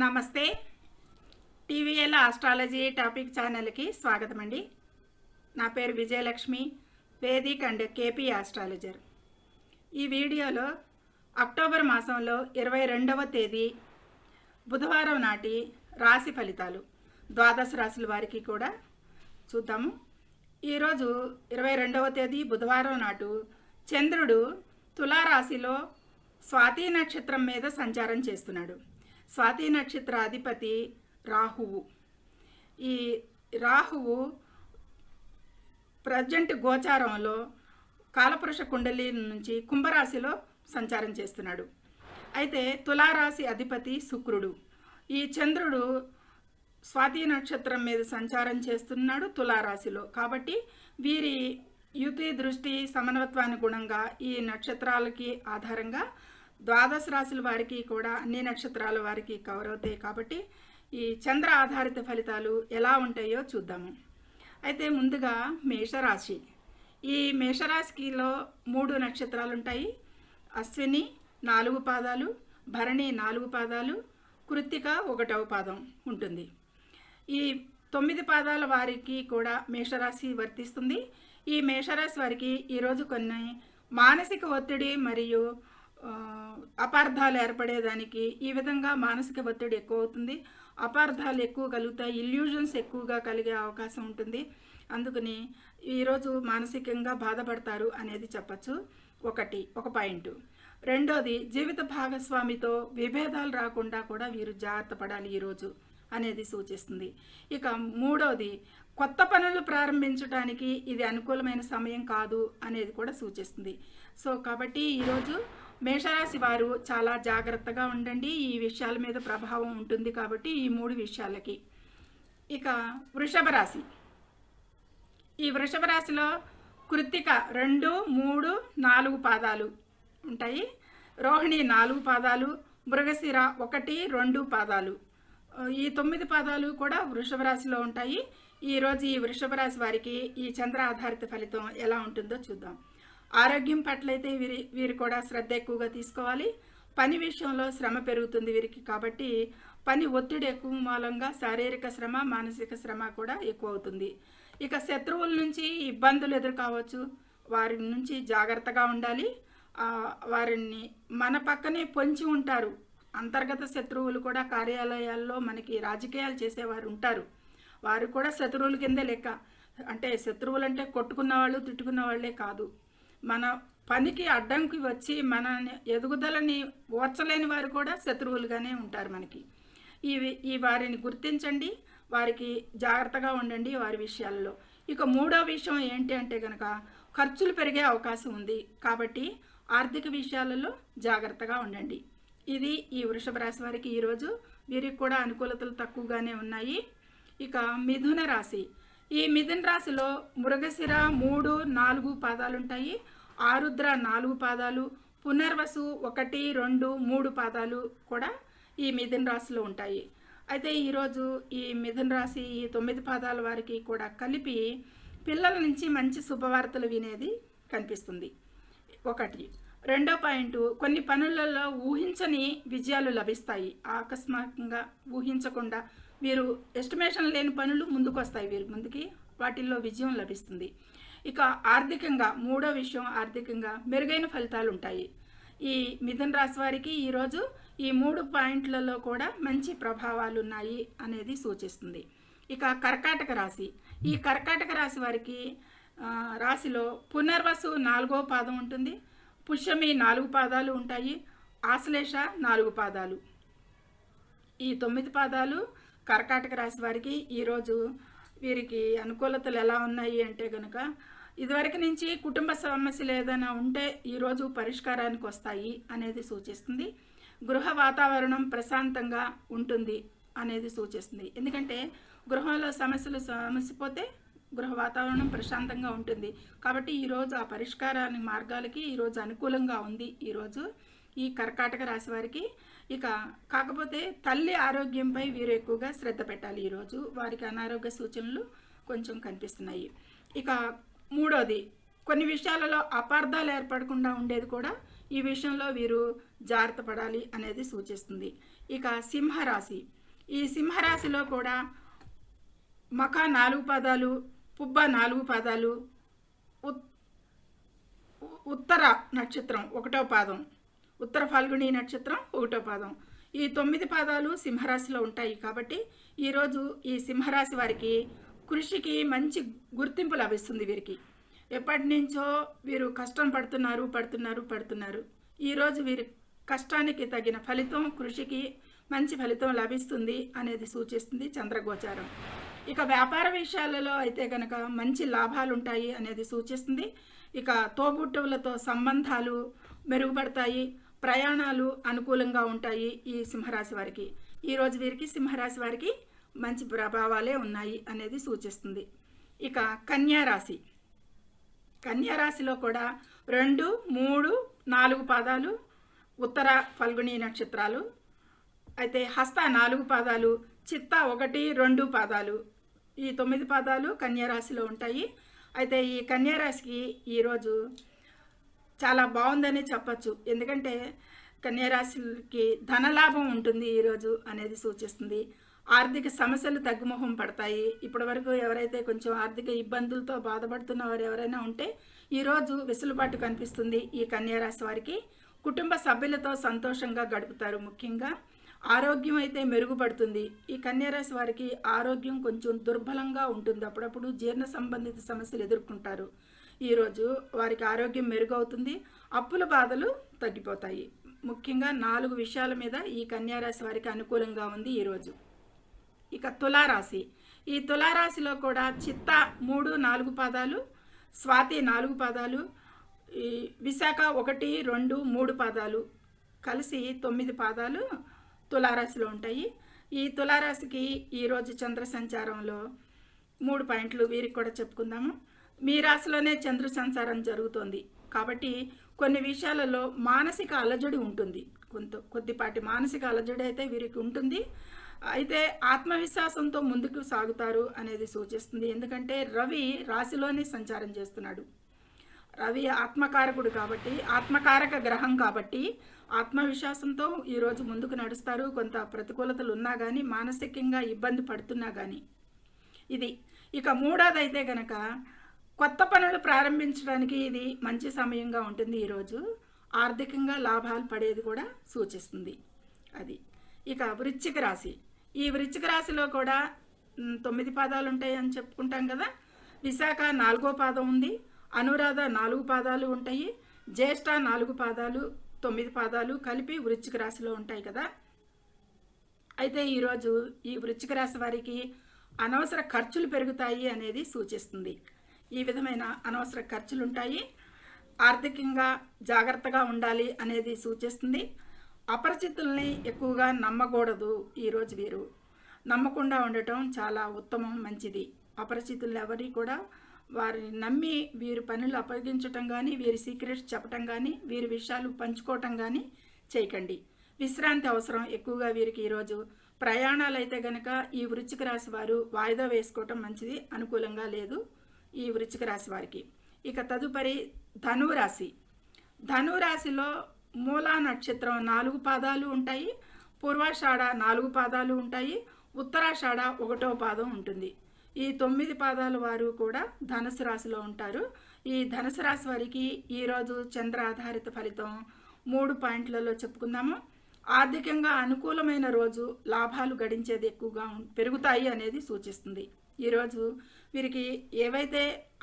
నమస్తే. TVL astrology topic ఛానల్కి స్వాగతం అండి. నా పేరు Vijayalakshmi, Vedic and KP astrologer. ఈ వీడియోలో అక్టోబర్ మాసంలో 22వ తేదీ బుధవారం నాటి రాశి ఫలితాలు ద్వాదశ రాశుల వారికి కూడా చూద్దాము. ఈరోజు 22వ తేదీ బుధవారం నాటు చంద్రుడు తులారాశిలో స్వాతి నక్షత్రం మీద సంచారం చేస్తున్నాడు. స్వాతి నక్షత్ర అధిపతి రాహువు. ఈ రాహువు ప్రజెంట్ గోచారంలో కాలపురుష కుండలి నుంచి కుంభరాశిలో సంచారం చేస్తున్నాడు. అయితే తులారాశి అధిపతి శుక్రుడు. ఈ చంద్రుడు స్వాతి నక్షత్రం మీద సంచారం చేస్తున్నాడు తులారాశిలో. కాబట్టి వీరి యుతి దృష్టి సమన్వత్వానుగుణంగా ఈ నక్షత్రాలకి ఆధారంగా ద్వాదశ రాశుల వారికి కూడా అన్ని నక్షత్రాల వారికి కవర్ అవుతాయి. కాబట్టి ఈ చంద్ర ఆధారిత ఫలితాలు ఎలా ఉంటాయో చూద్దాము. అయితే ముందుగా మేషరాశి. ఈ మేషరాశిలో 3 నక్షత్రాలు ఉంటాయి. అశ్విని 4 పాదాలు, భరణి 4 పాదాలు, కృత్తిక 1వ పాదం ఉంటుంది. ఈ 9 పాదాల వారికి కూడా మేషరాశి వర్తిస్తుంది. ఈ మేషరాశి వారికి ఈరోజు కొన్ని మానసిక ఒత్తిడి మరియు అపార్థాలు ఏర్పడేదానికి ఈ విధంగా మానసిక ఒత్తిడి ఎక్కువ అవుతుంది. అపార్థాలు ఎక్కువ కలుగుతాయి, ఇల్యూజన్స్ ఎక్కువగా కలిగే అవకాశం ఉంటుంది. అందుకని ఈరోజు మానసికంగా బాధపడతారు అనేది చెప్పచ్చు. ఒక పాయింట్. రెండోది, జీవిత భాగస్వామితో విభేదాలు రాకుండా కూడా వీరు జాగ్రత్త పడాలి ఈరోజు అనేది సూచిస్తుంది. ఇక మూడోది, కొత్త పనులు ప్రారంభించడానికి ఇది అనుకూలమైన సమయం కాదు అనేది కూడా సూచిస్తుంది. సో కాబట్టి ఈరోజు మేషరాశి వారు చాలా జాగ్రత్తగా ఉండండి. ఈ విషయాల మీద ప్రభావం ఉంటుంది కాబట్టి ఈ 3 విషయాలకి. ఇక వృషభ రాశి. ఈ వృషభ రాశిలో కృత్తిక 2, 3, 4 పాదాలు ఉంటాయి. రోహిణి 4 పాదాలు, మృగశిర 1, 2 పాదాలు. ఈ 9 పాదాలు కూడా వృషభ రాశిలో ఉంటాయి. ఈరోజు ఈ వృషభ రాశి వారికి ఈ చంద్ర ఆధారిత ఫలితం ఎలా ఉంటుందో చూద్దాం. ఆరోగ్యం పట్ల అయితే వీరు కూడా శ్రద్ధ ఎక్కువగా తీసుకోవాలి. పని విషయంలో శ్రమ పెరుగుతుంది వీరికి. కాబట్టి పని ఒత్తిడి ఎక్కువ మూలంగా శారీరక శ్రమ, మానసిక శ్రమ కూడా ఎక్కువ అవుతుంది. ఇక శత్రువుల నుంచి ఇబ్బందులు ఎదుర్కోవచ్చు. వారి నుంచి జాగ్రత్తగా ఉండాలి. వారిని మన పక్కనే పొంచి ఉంటారు. అంతర్గత శత్రువులు కూడా కార్యాలయాల్లో మనకి రాజకీయాలు చేసేవారు ఉంటారు. వారు కూడా శత్రువుల కిందే లెక్క. అంటే శత్రువులు అంటే కొట్టుకున్న వాళ్ళు, తిట్టుకున్న వాళ్ళే కాదు. మన పనికి అడ్డంకి వచ్చి మన ఎదుగుదలని ఓర్చలేని వారు కూడా శత్రువులుగానే ఉంటారు మనకి. ఈ వారిని గుర్తించండి, వారికి జాగ్రత్తగా ఉండండి వారి విషయాల్లో. ఇక మూడో విషయం ఏంటి అంటే కనుక ఖర్చులు పెరిగే అవకాశం ఉంది. కాబట్టి ఆర్థిక విషయాలలో జాగ్రత్తగా ఉండండి. ఇది ఈ వృషభ రాశి వారికి ఈరోజు. వీరికి కూడా అనుకూలతలు తక్కువగానే ఉన్నాయి. ఇక మిథున రాశి. ఈ మిథున రాశిలో మృగశిర 3, 4 పాదాలు ఉంటాయి. ఆరుద్ర 4 పాదాలు, పునర్వసు 1, 2, 3 పాదాలు కూడా ఈ మిథున రాశిలో ఉంటాయి. అయితే ఈరోజు ఈ మిథున రాశి ఈ 9 పాదాల వారికి కూడా కలిపి పిల్లల నుంచి మంచి శుభవార్తలు వినేది కనిపిస్తుంది. ఒకటి. రెండో పాయింట్, కొన్ని పనులలో ఊహించని విజయాలు లభిస్తాయి. ఆకస్మికంగా ఊహించకుండా వీరు ఎస్టిమేషన్ లేని పనులు ముందుకు వస్తాయి. వీరి ముందుకి వాటిల్లో విజయం లభిస్తుంది. ఇక ఆర్థికంగా మూడో విషయం, ఆర్థికంగా మెరుగైన ఫలితాలు ఉంటాయి. ఈ మిథున రాశి వారికి ఈరోజు ఈ 3 పాయింట్లలో కూడా మంచి ప్రభావాలు ఉన్నాయి అనేది సూచిస్తుంది. ఇక కర్కాటక రాశి. ఈ కర్కాటక రాశి వారికి రాశిలో పునర్వసు 4వ పాదం ఉంటుంది. పుష్యమి 4 పాదాలు ఉంటాయి. ఆశ్లేష 4 పాదాలు. ఈ 9 పాదాలు కర్కాటక రాశి వారికి ఈరోజు. వీరికి అనుకూలతలు ఎలా ఉన్నాయి అంటే కనుక ఇదివరకు నుంచి కుటుంబ సమస్యలు ఏదైనా ఉంటే ఈరోజు పరిష్కారానికి వస్తాయి అనేది సూచిస్తుంది. గృహ వాతావరణం ప్రశాంతంగా ఉంటుంది అనేది సూచిస్తుంది. ఎందుకంటే గృహంలో సమస్యపోతే గృహ వాతావరణం ప్రశాంతంగా ఉంటుంది. కాబట్టి ఈరోజు ఆ పరిష్కారానికి మార్గాలకి ఈరోజు అనుకూలంగా ఉంది ఈరోజు ఈ కర్కాటక రాశి వారికి. ఇక కాకపోతే తల్లి ఆరోగ్యంపై వీరు ఎక్కువగా శ్రద్ధ పెట్టాలి ఈరోజు. వారికి అనారోగ్య సూచనలు కొంచెం కనిపిస్తున్నాయి. ఇక మూడోది, కొన్ని విషయాలలో అపార్థాలు ఏర్పడకుండా ఉండేది కూడా ఈ విషయంలో వీరు జాగ్రత్త పడాలి అనేది సూచిస్తుంది. ఇక సింహరాశి, ఈ సింహరాశిలో కూడా మఖ 4 పాదాలు, పుబ్బ 4 పాదాలు, ఉత్తర నక్షత్రం 1వ పాదం, ఉత్తర ఫాల్గుని నక్షత్రం 1వ పాదం, ఈ 9 పాదాలు సింహరాశిలో ఉంటాయి. కాబట్టి ఈరోజు ఈ సింహరాశి వారికి కృషికి మంచి గుర్తింపు లభిస్తుంది. వీరికి ఎప్పటి నుంచో వీరు కష్టం పడుతున్నారు. ఈరోజు వీరి కష్టానికి తగిన ఫలితం, కృషికి మంచి ఫలితం లభిస్తుంది అనేది సూచిస్తుంది చంద్రగోచారం. ఇక వ్యాపార విషయాలలో అయితే కనుక మంచి లాభాలు ఉంటాయి అనేది సూచిస్తుంది. ఇక తోబుట్టువులతో సంబంధాలు మెరుగుపడతాయి, ప్రయాణాలు అనుకూలంగా ఉంటాయి ఈ సింహరాశి వారికి. ఈరోజు వీరికి సింహరాశి వారికి మంచి ప్రభావాలే ఉన్నాయి అనేది సూచిస్తుంది. ఇక కన్యారాశి, కన్యారాశిలో కూడా 2, 3, 4 పాదాలు ఉత్తర ఫల్గుని నక్షత్రాలు, అయితే హస్త 4 పాదాలు, చిత్త 1, 2 పాదాలు, ఈ 9 పాదాలు కన్యారాశిలో ఉంటాయి. అయితే ఈ కన్యారాశికి ఈరోజు చాలా బాగుందని చెప్పచ్చు. ఎందుకంటే కన్యారాశికి ధనలాభం ఉంటుంది ఈరోజు అనేది సూచిస్తుంది. ఆర్థిక సమస్యలు తగ్గుముఖం పడతాయి. ఇప్పటి వరకు ఎవరైతే కొంచెం ఆర్థిక ఇబ్బందులతో బాధపడుతున్న వారు ఎవరైనా ఉంటే ఈరోజు వెసులుబాటు కనిపిస్తుంది ఈ కన్యారాశి వారికి. కుటుంబ సభ్యులతో సంతోషంగా గడుపుతారు. ముఖ్యంగా ఆరోగ్యం అయితే మెరుగుపడుతుంది. ఈ కన్యారాశి వారికి ఆరోగ్యం కొంచెం దుర్బలంగా ఉంటుంది. అప్పుడప్పుడు జీర్ణ సంబంధిత సమస్యలు ఎదుర్కొంటారు. ఈరోజు వారికి ఆరోగ్యం మెరుగవుతుంది, అప్పుల బాధలు తగ్గిపోతాయి. ముఖ్యంగా 4 విషయాల మీద ఈ కన్యారాశి వారికి అనుకూలంగా ఉంది ఈరోజు. ఇక తులారాశి, ఈ తులారాశిలో కూడా చిత్త 3, 4 పాదాలు, స్వాతి 4 పాదాలు, ఈ విశాఖ 1, 2, 3 పాదాలు కలిసి 9 పాదాలు తులారాశిలో ఉంటాయి. ఈ తులారాశికి ఈరోజు చంద్ర సంచారంలో 3 పాయింట్లు వీరికి కూడా చెప్పుకుందాము. మీ రాశిలోనే చంద్ర సంచారం జరుగుతోంది కాబట్టి కొన్ని విషయాలలో మానసిక అలజడి ఉంటుంది. కొద్దిపాటి మానసిక అలజడి అయితే వీరికి ఉంటుంది. అయితే ఆత్మవిశ్వాసంతో ముందుకు సాగుతారు అనేది సూచిస్తుంది. ఎందుకంటే రవి రాశిలోనే సంచారం చేస్తున్నాడు. రవి ఆత్మకారకుడు కాబట్టి, ఆత్మకారక గ్రహం కాబట్టి ఆత్మవిశ్వాసంతో ఈరోజు ముందుకు నడుస్తారు. కొంత ప్రతికూలతలు ఉన్నా కానీ, మానసికంగా ఇబ్బంది పడుతున్నా కానీ ఇది. ఇక 3వది అయితే కనుక కొత్త పనులు ప్రారంభించడానికి ఇది మంచి సమయంగా ఉంటుంది. ఈరోజు ఆర్థికంగా లాభాలు పడేది కూడా సూచిస్తుంది అది. ఇక వృశ్చిక రాశి, ఈ వృశ్చిక రాశిలో కూడా 9 పాదాలు ఉంటాయి అని చెప్పుకుంటాం కదా. విశాఖ 4వ పాదం ఉంది, అనురాధ 4 పాదాలు ఉంటాయి, జ్యేష్ఠ 4 పాదాలు, 9 పాదాలు కలిపి వృశ్చిక రాశిలో ఉంటాయి కదా. అయితే ఈరోజు ఈ వృశ్చిక రాశి వారికి అనవసర ఖర్చులు పెరుగుతాయి అనేది సూచిస్తుంది. ఈ విధమైన అనవసర ఖర్చులు ఉంటాయి. ఆర్థికంగా జాగ్రత్తగా ఉండాలి అనేది సూచిస్తుంది. అపరిచితుల్ని ఎక్కువగా నమ్మకూడదు. ఈరోజు వీరు నమ్మకుండా ఉండటం చాలా ఉత్తమం, మంచిది. అపరిచితులు ఎవరి కూడా వారిని నమ్మి వీరి పనులు అప్పగించటం కానీ, వీరి సీక్రెట్స్ చెప్పటం కానీ, వీరి విషయాలు పంచుకోవటం కానీ చేయకండి. విశ్రాంతి అవసరం ఎక్కువగా వీరికి. ఈరోజు ప్రయాణాలు అయితే కనుక ఈ వృశ్చిక రాశి వారు వాయిదా వేసుకోవటం మంచిది, అనుకూలంగా లేదు ఈ వృశ్చిక రాశి వారికి. ఇక తదుపరి ధనురాశి, ధనురాశిలో మూలా నక్షత్రం 4 పాదాలు ఉంటాయి, పూర్వాషాఢ 4 పాదాలు ఉంటాయి, ఉత్తరాషాఢ 1వ పాదం ఉంటుంది. ఈ 9 పాదాల వారు కూడా ధనుసు రాశిలో ఉంటారు. ఈ ధనుసు రాశి వారికి ఈరోజు చంద్ర ఆధారిత ఫలితం 3 పాయింట్లలో చెప్పుకుందాము. ఆర్థికంగా అనుకూలమైన రోజు, లాభాలు గడించేది ఎక్కువగా పెరుగుతాయి అనేది సూచిస్తుంది. ఈరోజు వీరికి ఏవైతే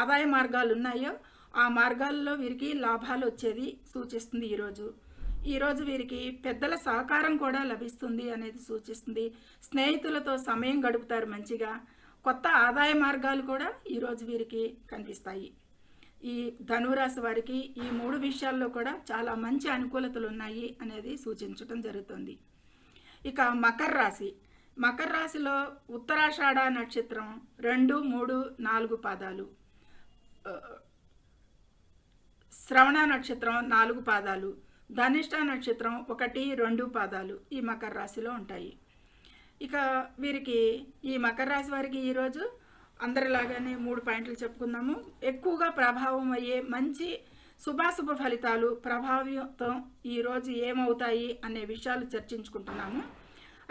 ఆదాయ మార్గాలు ఉన్నాయో ఆ మార్గాల్లో వీరికి లాభాలు వచ్చేది సూచిస్తుంది. ఈరోజు వీరికి పెద్దల సహకారం కూడా లభిస్తుంది అనేది సూచిస్తుంది. స్నేహితులతో సమయం గడుపుతారు మంచిగా. కొత్త ఆదాయ మార్గాలు కూడా ఈరోజు వీరికి కనిపిస్తాయి. ఈ ధనురాశి వారికి ఈ 3 విషయాల్లో కూడా చాలా మంచి అనుకూలతలు ఉన్నాయి అనేది సూచించడం జరుగుతుంది. ఇక మకర రాశి, మకర రాశిలో ఉత్తరాషాఢ నక్షత్రం 2, 3, 4 పాదాలు, శ్రవణ నక్షత్రం 4 పాదాలు, ధనిష్ట నక్షత్రం 1, 2 పాదాలు ఈ మకర రాశిలో ఉంటాయి. ఇక వీరికి ఈ మకర రాశి వారికి ఈరోజు అందరిలాగానే 3 పాయింట్లు చెప్పుకుందాము. ఎక్కువగా ప్రభావం అయ్యే మంచి శుభాశుభ ఫలితాలు ప్రభావితం ఈరోజు ఏమవుతాయి అనే విషయాలు చర్చించుకుంటున్నాము.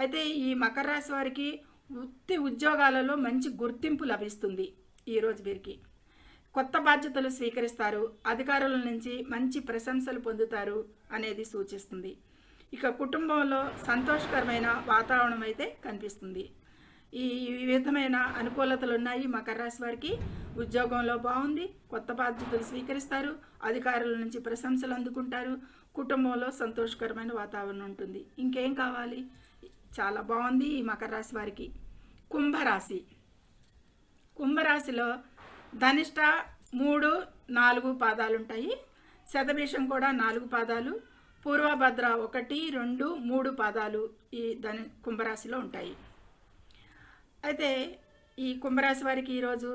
అయితే ఈ మకర రాశి వారికి వృత్తి ఉద్యోగాలలో మంచి గుర్తింపు లభిస్తుంది. ఈరోజు వీరికి కొత్త బాధ్యతలు స్వీకరిస్తారు, అధికారుల నుంచి మంచి ప్రశంసలు పొందుతారు అనేది సూచిస్తుంది. ఇక కుటుంబంలో సంతోషకరమైన వాతావరణం అయితే కనిపిస్తుంది. ఈ విధమైన అనుకూలతలు ఉన్నాయి మకర రాశి వారికి. ఉద్యోగంలో బాగుంది, కొత్త బాధ్యతలు స్వీకరిస్తారు, అధికారుల నుంచి ప్రశంసలు అందుకుంటారు, కుటుంబంలో సంతోషకరమైన వాతావరణం ఉంటుంది. ఇంకేం కావాలి? చాలా బాగుంది ఈ మకర రాశి వారికి. కుంభరాశి. కుంభరాశిలో ధనిష్ట 3, 4 పాదాలు ఉంటాయి. శతభిషం కూడా 4 పాదాలు, పూర్వభద్ర 1, 2, 3 పాదాలు ఈ కుంభరాశిలో ఉంటాయి. అయితే ఈ కుంభరాశి వారికి ఈరోజు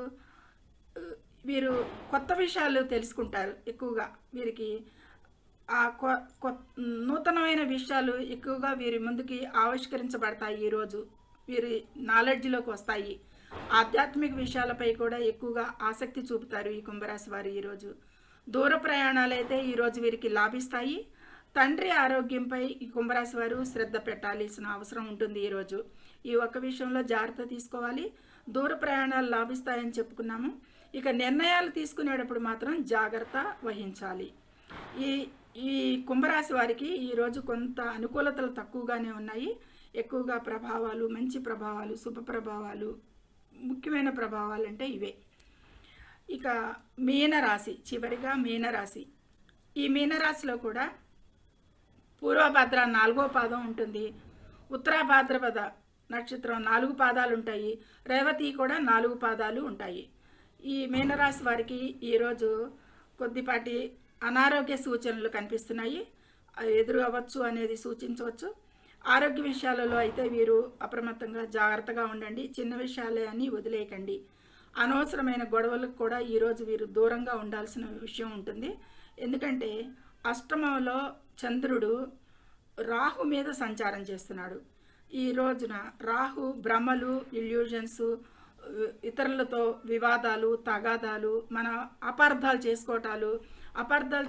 వీరు కొత్త విషయాలు తెలుసుకుంటారు. ఎక్కువగా వీరికి ఆ నూతనమైన విషయాలు ఎక్కువగా వీరి ముందుకి ఆవిష్కరించబడతాయి. ఈరోజు వీరి నాలెడ్జ్లోకి వస్తాయి. ఆధ్యాత్మిక విషయాలపై కూడా ఎక్కువగా ఆసక్తి చూపుతారు ఈ కుంభరాశి వారు. ఈరోజు దూర ప్రయాణాలు అయితే ఈరోజు వీరికి లాభిస్తాయి. తండ్రి ఆరోగ్యంపై ఈ కుంభరాశి వారు శ్రద్ధ పెట్టాల్సిన అవసరం ఉంటుంది. ఈరోజు ఈ ఒక్క విషయంలో జాగ్రత్త తీసుకోవాలి. దూర ప్రయాణాలు లాభిస్తాయని చెప్పుకున్నాము. ఇక నిర్ణయాలు తీసుకునేటప్పుడు మాత్రం జాగ్రత్త వహించాలి. ఈ కుంభరాశి వారికి ఈరోజు కొంత అనుకూలతలు తక్కువగానే ఉన్నాయి. ఎక్కువగా ప్రభావాలు, మంచి ప్రభావాలు, శుభ ప్రభావాలు, ముఖ్యమైన ప్రభావాలు అంటే ఇవే. ఇక మీనరాశి. చివరిగా మీనరాశి. ఈ మీనరాశిలో కూడా పూర్వభద్ర 4వ పాదం ఉంటుంది, ఉత్తరాభాద్రపద నక్షత్రం 4 పాదాలు ఉంటాయి, రేవతి కూడా 4 పాదాలు ఉంటాయి. ఈ మీనరాశి వారికి ఈరోజు కొద్దిపాటి అనారోగ్య సూచనలు కనిపిస్తున్నాయి. ఎదురు అవ్వచ్చు అనేది సూచించవచ్చు. ఆరోగ్య విషయాలలో అయితే వీరు అప్రమత్తంగా జాగ్రత్తగా ఉండండి. చిన్న విషయాలే అని వదిలేయకండి. అనవసరమైన గొడవలకు కూడా ఈరోజు వీరు దూరంగా ఉండాల్సిన విషయం ఉంటుంది. ఎందుకంటే అష్టమంలో చంద్రుడు రాహు మీద సంచారం చేస్తున్నాడు. ఈ రోజున రాహు భ్రమలు, ఇల్యూజన్స్, ఇతరులతో వివాదాలు, తగాదాలు, మన అపార్థాలు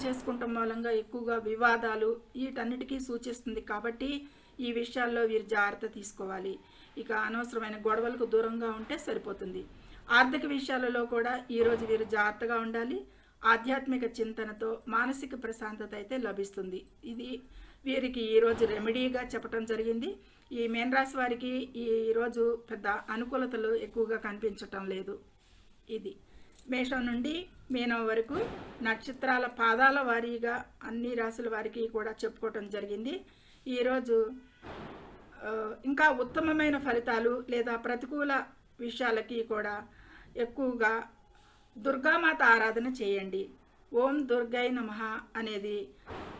చేసుకోవటం మూలంగా ఎక్కువగా వివాదాలు వీటన్నిటికీ సూచిస్తుంది. కాబట్టి ఈ విషయాల్లో వీరు జాగ్రత్త తీసుకోవాలి. ఇక అనవసరమైన గొడవలకు దూరంగా ఉంటే సరిపోతుంది. ఆర్థిక విషయాలలో కూడా ఈరోజు వీరు జాగ్రత్తగా ఉండాలి. ఆధ్యాత్మిక చింతనతో మానసిక ప్రశాంతత అయితే లభిస్తుంది. ఇది వీరికి ఈరోజు రెమెడీగా చెప్పడం జరిగింది. ఈ మీనరాశి వారికి ఈరోజు పెద్ద అనుకూలతలు ఎక్కువగా కనిపించటం లేదు. ఇది మేషం నుండి మీనం వరకు నక్షత్రాల పాదాల వారీగా అన్ని రాశుల వారికి కూడా చెప్పుకోవటం జరిగింది. ఈరోజు ఇంకా ఉత్తమమైన ఫలితాలు లేదా ప్రతికూల విషయాలకి కూడా ఎక్కువగా దుర్గామాత ఆరాధన చేయండి. ఓం దుర్గాయ నమః అనేది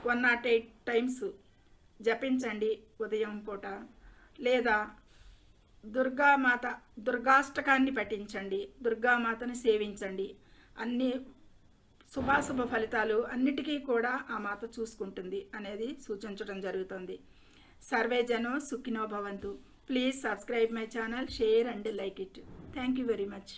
108 టైమ్స్ జపించండి ఉదయం పూట. లేదా దుర్గాష్టకాన్ని పఠించండి, దుర్గామాతను సేవించండి. అన్ని శుభాశుభ ఫలితాలు అన్నిటికీ కూడా ఆ మాత చూసుకుంటుంది అనేది సూచించడం జరుగుతుంది. సర్వే జనో సుఖినో భవంతు. Please subscribe my channel, share and like it. Thank you very much.